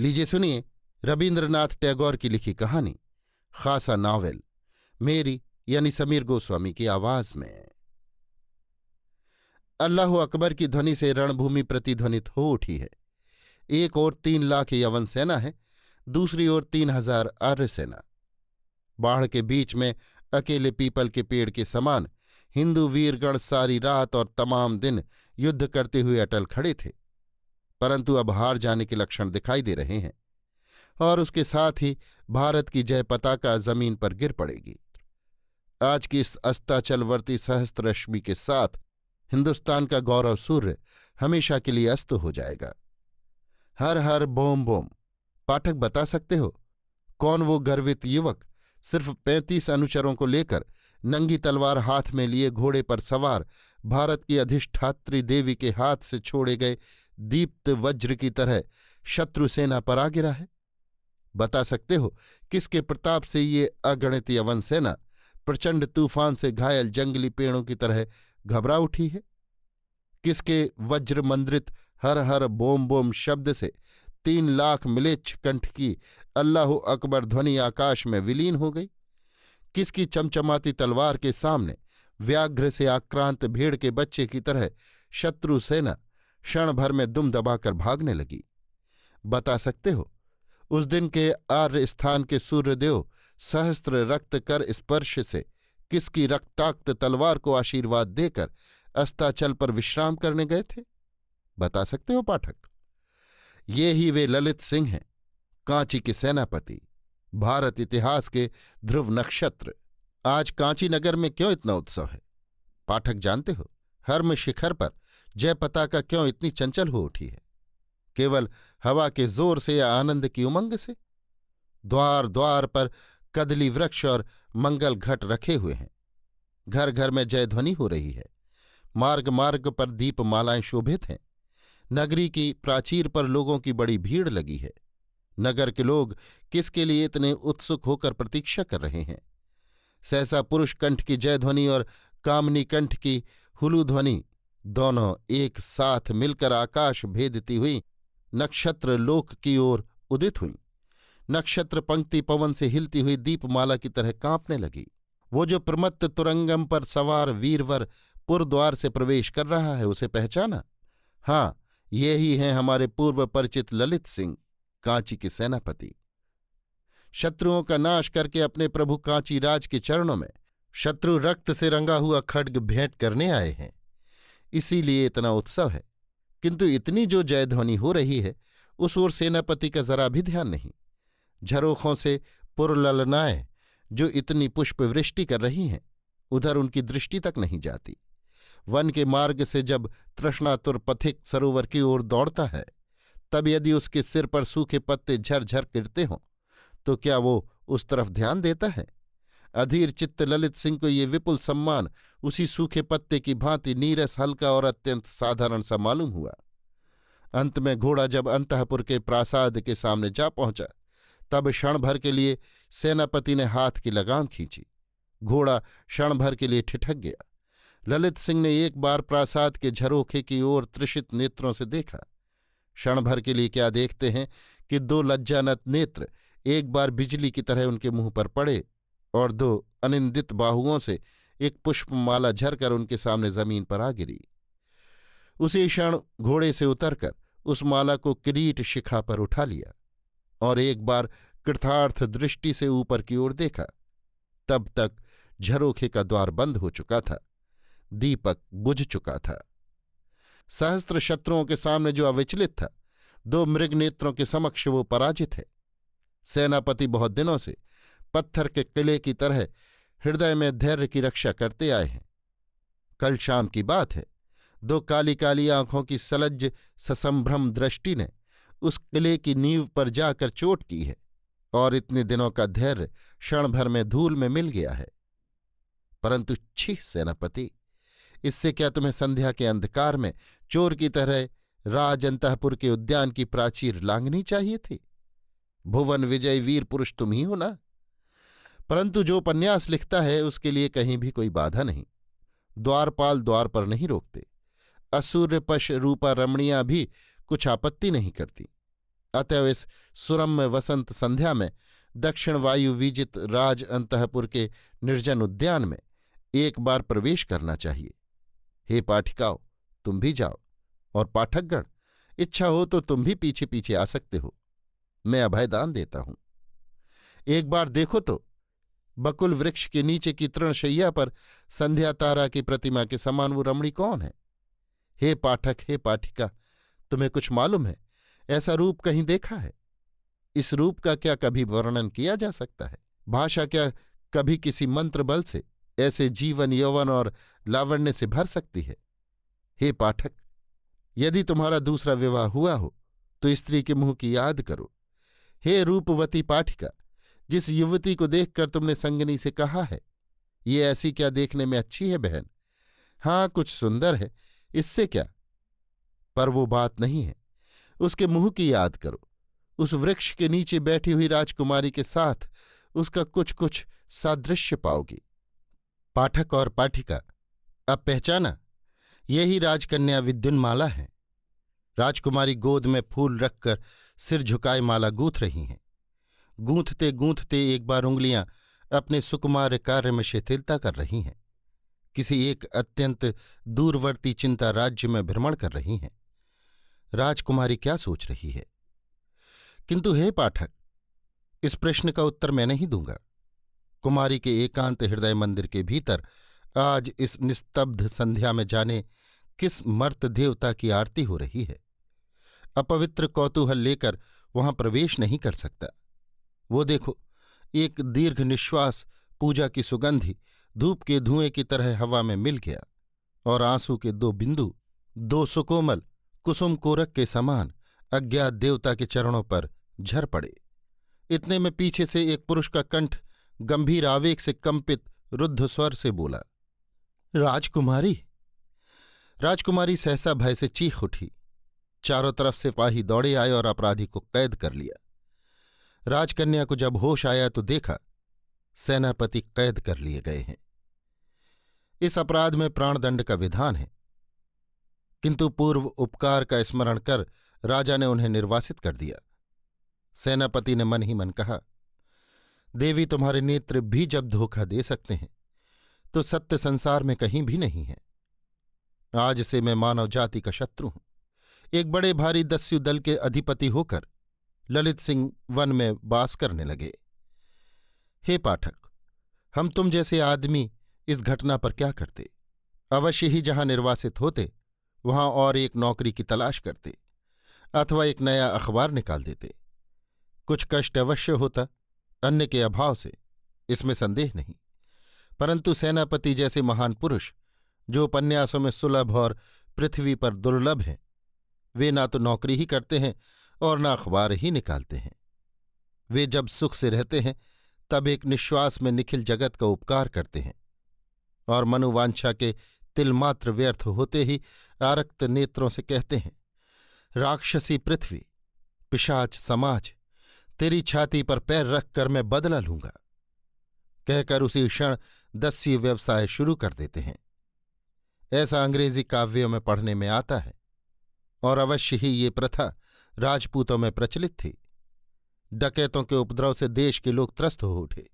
लीजिए सुनिए रबीन्द्रनाथ टैगोर की लिखी कहानी खासा नावल मेरी यानी समीर गोस्वामी की आवाज में। अल्लाह अकबर की ध्वनि से रणभूमि प्रतिध्वनित हो उठी है। एक ओर 3 लाख यवन सेना है, दूसरी ओर 3,000 आर्य सेना। बाढ़ के बीच में अकेले पीपल के पेड़ के समान हिंदू वीरगण सारी रात और तमाम दिन युद्ध करते हुए अटल खड़े थे, परंतु अब हार जाने के लक्षण दिखाई दे रहे हैं और उसके साथ ही भारत की जय पताका जमीन पर गिर पड़ेगी। आज की इस अस्ताचलवर्ती सहस्त्र रश्मि के साथ हिंदुस्तान का गौरव सूर्य हमेशा के लिए अस्त हो जाएगा। हर हर बोम बोम। पाठक बता सकते हो कौन वो गर्वित युवक सिर्फ 35 अनुचरों को लेकर नंगी तलवार हाथ में लिए घोड़े पर सवार भारत की अधिष्ठात्री देवी के हाथ से छोड़े गए दीप्त वज्र की तरह शत्रु सेना पर आ गिरा है? बता सकते हो किसके प्रताप से ये अगणित यवन सेना प्रचंड तूफान से घायल जंगली पेड़ों की तरह घबरा उठी है? किसके वज्र मंद्रित हर हर बोम बोम शब्द से 3 लाख मिलेच्छ कंठ की अल्लाह अकबर ध्वनि आकाश में विलीन हो गई? किसकी चमचमाती तलवार के सामने व्याघ्र से आक्रांत भेड़ के बच्चे की तरह शत्रु सेना क्षण भर में दुम दबाकर भागने लगी? बता सकते हो उस दिन के आर्य स्थान के सूर्यदेव सहस्त्र रक्त कर स्पर्श से किसकी रक्ताक्त तलवार को आशीर्वाद देकर अस्ताचल पर विश्राम करने गए थे? बता सकते हो पाठक? ये ही वे ललित सिंह हैं, कांची के सेनापति, भारत इतिहास के ध्रुव नक्षत्र। आज कांची नगर में क्यों इतना उत्सव है? पाठक जानते हो हर्म शिखर पर जय पताका क्यों इतनी चंचल हो उठी है? केवल हवा के जोर से या आनंद की उमंग से? द्वार द्वार पर कदली वृक्ष और मंगल घट रखे हुए हैं, घर घर में जय ध्वनि हो रही है, मार्ग मार्ग पर दीपमालाएं शोभित हैं, नगरी की प्राचीर पर लोगों की बड़ी भीड़ लगी है। नगर के लोग किसके लिए इतने उत्सुक होकर प्रतीक्षा कर रहे हैं? सहसा पुरुष कंठ की जय ध्वनि और कामनी कंठ की हुलू ध्वनि दोनों एक साथ मिलकर आकाश भेदती हुई नक्षत्र लोक की ओर उदित हुई। नक्षत्र पंक्ति पवन से हिलती हुई दीपमाला की तरह कांपने लगी। वो जो प्रमत्त तुरंगम पर सवार वीरवर पुरद्वार से प्रवेश कर रहा है, उसे पहचाना? हाँ, ये ही हैं हमारे पूर्व परिचित ललित सिंह, कांची के सेनापति। शत्रुओं का नाश करके अपने प्रभु कांची राज के चरणों में शत्रु रक्त से रंगा हुआ खड्ग भेंट करने आए हैं, इसीलिए इतना उत्सव है। किंतु इतनी जो जयध्वनि हो रही है उस ओर सेनापति का जरा भी ध्यान नहीं। झरोखों से पुरललनाएं जो इतनी पुष्पवृष्टि कर रही हैं, उधर उनकी दृष्टि तक नहीं जाती। वन के मार्ग से जब तृष्णातुर पथिक सरोवर की ओर दौड़ता है, तब यदि उसके सिर पर सूखे पत्ते झरझर गिरते हों तो क्या वो उस तरफ ध्यान देता है? अधीर चित्त ललित सिंह को ये विपुल सम्मान उसी सूखे पत्ते की भांति नीरस, हल्का और अत्यंत साधारण सा मालूम हुआ। अंत में घोड़ा जब अंतःपुर के प्रासाद के सामने जा पहुंचा, तब क्षण भर के लिए सेनापति ने हाथ की लगाम खींची। घोड़ा क्षण भर के लिए ठिठक गया। ललित सिंह ने एक बार प्रासाद के झरोखे की ओर तृषित नेत्रों से देखा। क्षण भर के लिए क्या देखते हैं कि 2 लज्जानत नेत्र एक बार बिजली की तरह उनके मुंह पर पड़े और 2 अनिंदित बाहुओं से एक पुष्पमाला झरकर उनके सामने जमीन पर आ गिरी। उसी क्षण घोड़े से उतरकर उस माला को किरीट शिखा पर उठा लिया और एक बार कृतार्थ दृष्टि से ऊपर की ओर देखा। तब तक झरोखे का द्वार बंद हो चुका था, दीपक बुझ चुका था। सहस्त्र शत्रुओं के सामने जो अविचलित था, 2 मृग नेत्रों के समक्ष वो पराजित है। सेनापति बहुत दिनों से पत्थर के किले की तरह हृदय में धैर्य की रक्षा करते आए हैं। कल शाम की बात है, 2 काली काली आंखों की सलज्ज ससंभ्रम दृष्टि ने उस किले की नींव पर जाकर चोट की है और इतने दिनों का धैर्य क्षण भर में धूल में मिल गया है। परंतु छी सेनापति, इससे क्या तुम्हें संध्या के अंधकार में चोर की तरह राज अंतःपुर के उद्यान की प्राचीर लांघनी चाहिए थी? भुवन विजय वीर पुरुष तुम ही हो ना? परंतु जो उपन्यास लिखता है उसके लिए कहीं भी कोई बाधा नहीं। द्वारपाल द्वार पर नहीं रोकते, असूर्यपश रूपा रमणियां भी कुछ आपत्ति नहीं करती। अतएव इस सुरम्य वसंत संध्या में दक्षिण वायु विजित राज अंतःपुर के निर्जन उद्यान में एक बार प्रवेश करना चाहिए। हे पाठिकाओं, तुम भी जाओ, और पाठकगण, इच्छा हो तो तुम भी पीछे पीछे आ सकते हो। मैं अभयदान देता हूं। एक बार देखो तो बकुल वृक्ष के नीचे की तृणशैया पर संध्या तारा की प्रतिमा के समान वो रमणी कौन है? हे पाठक, हे पाठिका, तुम्हें कुछ मालूम है? ऐसा रूप कहीं देखा है? इस रूप का क्या कभी वर्णन किया जा सकता है? भाषा क्या कभी किसी मंत्र बल से ऐसे जीवन, यौवन और लावण्य से भर सकती है? हे पाठक, यदि तुम्हारा दूसरा विवाह हुआ हो तो स्त्री के मुंह की याद करो। हे रूपवती पाठिका, जिस युवती को देखकर तुमने संगनी से कहा है, ये ऐसी क्या देखने में अच्छी है बहन? हाँ, कुछ सुंदर है, इससे क्या? पर वो बात नहीं है। उसके मुंह की याद करो। उस वृक्ष के नीचे बैठी हुई राजकुमारी के साथ उसका कुछ कुछ सादृश्य पाओगी। पाठक और पाठिका, अब पहचाना, यही राजकन्या विद्युन्माला है। राजकुमारी गोद में फूल रखकर सिर झुकाए माला गूंथ रही हैं। गूंथते गूंथते एक बार उंगलियां अपने सुकुमार कार्य में शिथिलता कर रही हैं। किसी एक अत्यंत दूरवर्ती चिंता राज्य में भ्रमण कर रही हैं। राजकुमारी क्या सोच रही है? किंतु हे पाठक, इस प्रश्न का उत्तर मैं नहीं दूंगा। कुमारी के एकांत हृदय मंदिर के भीतर आज इस निस्तब्ध संध्या में जाने किस मर्त देवता की आरती हो रही है। अपवित्र कौतूहल लेकर वहां प्रवेश नहीं कर सकता। वो देखो, एक दीर्घ निश्वास पूजा की सुगंधि धूप के धुएं की तरह हवा में मिल गया और आंसू के दो बिंदु दो सुकोमल कुसुम कोरक के समान अज्ञात देवता के चरणों पर झर पड़े। इतने में पीछे से एक पुरुष का कंठ गंभीर आवेग से कंपित रुद्ध स्वर से बोला, राजकुमारी। राजकुमारी सहसा भय से चीख उठी। चारों तरफ सिपाही दौड़े आए और अपराधी को कैद कर लिया। राजकन्या को जब होश आया तो देखा सेनापति कैद कर लिए गए हैं। इस अपराध में प्राणदंड का विधान है, किंतु पूर्व उपकार का स्मरण कर राजा ने उन्हें निर्वासित कर दिया। सेनापति ने मन ही मन कहा, देवी, तुम्हारे नेत्र भी जब धोखा दे सकते हैं तो सत्य संसार में कहीं भी नहीं है। आज से मैं मानव जाति का शत्रु हूं। एक बड़े भारी दस्यु दल के अधिपति होकर ललित सिंह वन में वास करने लगे। हे पाठक, हम तुम जैसे आदमी इस घटना पर क्या करते? अवश्य ही जहां निर्वासित होते वहां और एक नौकरी की तलाश करते अथवा एक नया अखबार निकाल देते। कुछ कष्ट अवश्य होता अन्न के अभाव से, इसमें संदेह नहीं, परंतु सेनापति जैसे महान पुरुष जो उपन्यासों में सुलभ और पृथ्वी पर दुर्लभ हैं, वे ना तो नौकरी ही करते हैं और न अखबार ही निकालते हैं। वे जब सुख से रहते हैं तब एक निश्वास में निखिल जगत का उपकार करते हैं और मनुवांछा के तिलमात्र व्यर्थ होते ही आरक्त नेत्रों से कहते हैं, राक्षसी पृथ्वी, पिशाच समाज, तेरी छाती पर पैर रखकर मैं बदला लूंगा। कहकर उसी क्षण दस्यु व्यवसाय शुरू कर देते हैं। ऐसा अंग्रेजी काव्यों में पढ़ने में आता है और अवश्य ही ये प्रथा राजपूतों में प्रचलित थी। डकैतों के उपद्रव से देश के लोग त्रस्त हो उठे,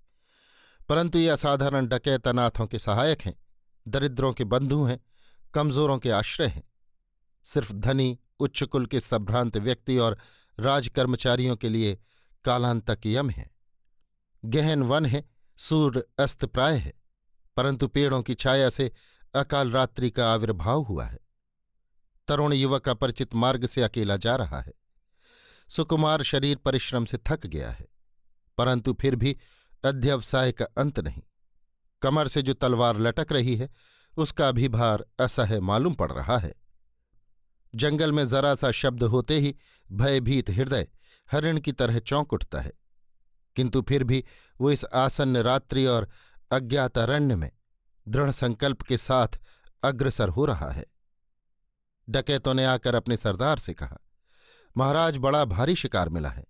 परंतु ये असाधारण डकैत अनाथों के सहायक हैं, दरिद्रों के बंधु हैं, कमजोरों के आश्रय हैं। सिर्फ धनी, उच्च कुल के संभ्रांत व्यक्ति और राजकर्मचारियों के लिए कालांतक यम है। गहन वन है, सूर्य अस्त प्राय है, परंतु पेड़ों की छाया से अकाल रात्रि का आविर्भाव हुआ है। तरुण युवक अपरिचित मार्ग से अकेला जा रहा है। सुकुमार शरीर परिश्रम से थक गया है, परंतु फिर भी अध्यवसाय का अंत नहीं। कमर से जो तलवार लटक रही है उसका भी भार असह्य मालूम पड़ रहा है। जंगल में जरा सा शब्द होते ही भयभीत हृदय हरिण की तरह चौंक उठता है, किंतु फिर भी वो इस आसन्न रात्रि और अज्ञात अरण्य में दृढ़ संकल्प के साथ अग्रसर हो रहा है। डकैतों ने आकर अपने सरदार से कहा, महाराज, बड़ा भारी शिकार मिला है।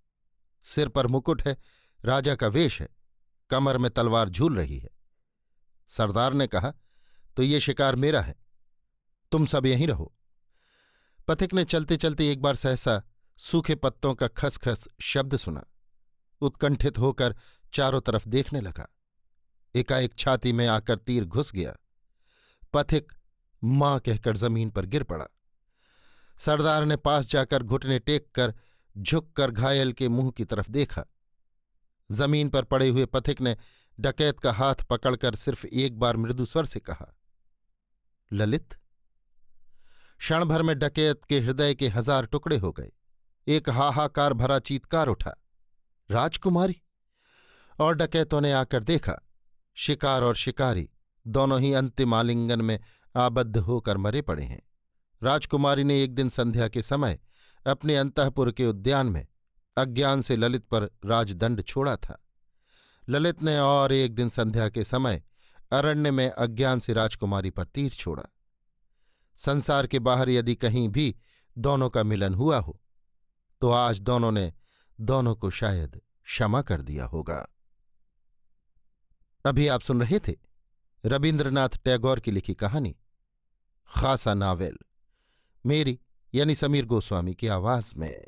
सिर पर मुकुट है, राजा का वेश है, कमर में तलवार झूल रही है। सरदार ने कहा, तो ये शिकार मेरा है, तुम सब यहीं रहो। पथिक ने चलते चलते एक बार सहसा सूखे पत्तों का खसखस शब्द सुना। उत्कंठित होकर चारों तरफ देखने लगा। एकाएक छाती में आकर तीर घुस गया। पथिक मां कहकर जमीन पर गिर पड़ा। सरदार ने पास जाकर घुटने टेक कर झुककर घायल के मुंह की तरफ देखा। जमीन पर पड़े हुए पथिक ने डकैत का हाथ पकड़कर सिर्फ एक बार मृदु स्वर से कहा, ललित। क्षण भर में डकैत के हृदय के 1000 टुकड़े हो गए। एक हाहाकार भरा चीत्कार उठा, राजकुमारी! और डकैतों ने आकर देखा, शिकार और शिकारी दोनों ही अंतिम आलिंगन में आबद्ध होकर मरे पड़े हैं। राजकुमारी ने एक दिन संध्या के समय अपने अंतःपुर के उद्यान में अज्ञान से ललित पर राजदंड छोड़ा था। ललित ने और एक दिन संध्या के समय अरण्य में अज्ञान से राजकुमारी पर तीर छोड़ा। संसार के बाहर यदि कहीं भी दोनों का मिलन हुआ हो तो आज दोनों ने दोनों को शायद क्षमा कर दिया होगा। अभी आप सुन रहे थे रबीन्द्रनाथ टैगोर की लिखी कहानी खासा नावेल, मेरी यानी समीर गोस्वामी की आवाज में।